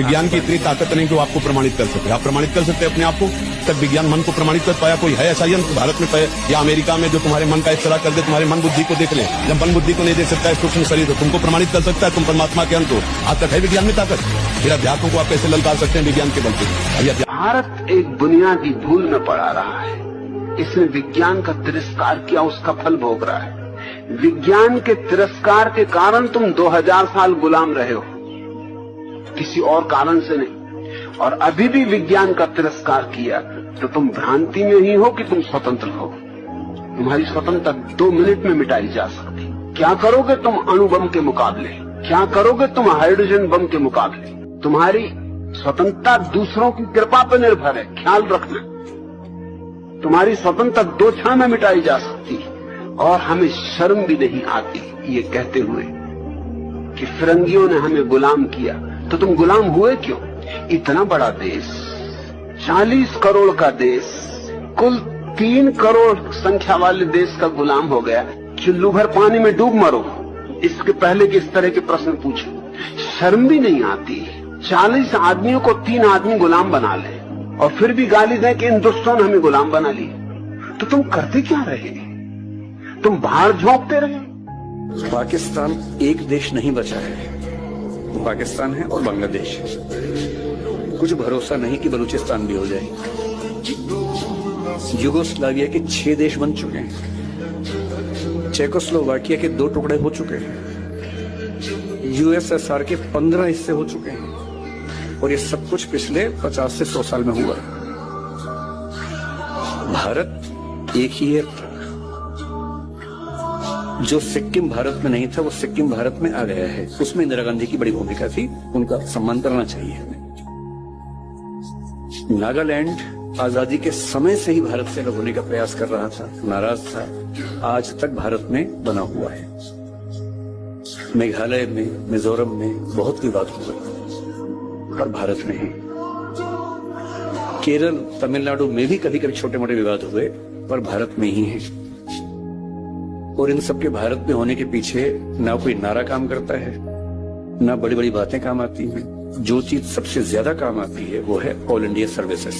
विज्ञान की इतनी ताकत नहीं कि वो आपको प्रमाणित कर सके। आप प्रमाणित कर सकते हैं अपने आप को, तब विज्ञान मन को प्रमाणित कर पाया कोई है ऐसा यंत्र भारत में पाया या अमेरिका में जो तुम्हारे मन का इस्तेमाल कर दे, तुम्हारे मन बुद्धि को देख ले। जब मन बुद्धि को नहीं देख सकता है सूक्ष्म शरीर तो तुमको प्रमाणित कर सकता है, तुम परमात्मा के अंत हो। आज तक है विज्ञान में ताकत? फिर अध्यात्म को आप कैसे ललकार सकते हैं विज्ञान के बल पे? भारत एक बुनियादी भूल में पड़ा रहा है। इसने विज्ञान का तिरस्कार किया, उसका फल भोग रहा है। विज्ञान के तिरस्कार के कारण तुम 2000 साल गुलाम रहे हो, किसी और कारण से नहीं। और अभी भी विज्ञान का तिरस्कार किया तो तुम भ्रांति में ही हो कि तुम स्वतंत्र हो। तुम्हारी स्वतंत्रता 2 मिनट में मिटाई जा सकती। क्या करोगे तुम अणु बम के मुकाबले? क्या करोगे तुम हाइड्रोजन बम के मुकाबले? तुम्हारी स्वतंत्रता दूसरों की कृपा पर निर्भर है, ख्याल रखना। तुम्हारी स्वतंत्रता 2 क्षण में मिटाई जा सकती है। और हमें शर्म भी नहीं आती ये कहते हुए कि फिरंगियों ने हमें गुलाम किया। तो तुम गुलाम हुए क्यों? इतना बड़ा देश, 40 करोड़ का देश, कुल 3 करोड़ संख्या वाले देश का गुलाम हो गया। चुल्लू भर पानी में डूब मरो, इसके पहले कि इस तरह के प्रश्न पूछो। शर्म भी नहीं आती। 40 आदमियों को 3 आदमी गुलाम बना ले और फिर भी गाली दें कि इन दुष्टों ने हमें गुलाम बना लिया। तो तुम करते क्या रहे? तुम बाहर झोंकते रहे। पाकिस्तान एक देश नहीं बचा है, वो पाकिस्तान है और बांग्लादेश है। कुछ भरोसा नहीं कि बलूचिस्तान भी हो जाए। युगोस्लाविया के 6 देश बन चुके हैं, चेकोस्लोवाकिया के 2 टुकड़े हो चुके हैं, यूएसएसआर के 15 हिस्से हो चुके हैं। और ये सब कुछ पिछले 50 से 100 साल में हुआ। भारत एक ही है। जो सिक्किम भारत में नहीं था वो सिक्किम भारत में आ गया है। उसमें इंदिरा गांधी की बड़ी भूमिका थी, उनका सम्मान करना चाहिए हमें। नागालैंड आजादी के समय से ही भारत से अलग होने का प्रयास कर रहा था, नाराज था, आज तक भारत में बना हुआ है। मेघालय में, मिजोरम में बहुत विवाद हुए पर भारत में ही। केरल, तमिलनाडु में भी कभी कभी छोटे मोटे विवाद हुए पर भारत में ही है। और इन सबके भारत में होने के पीछे ना कोई नारा काम करता है, ना बड़ी बड़ी बातें काम आती हैं। जो चीज सबसे ज्यादा काम आती है वो है ऑल इंडिया सर्विसेज।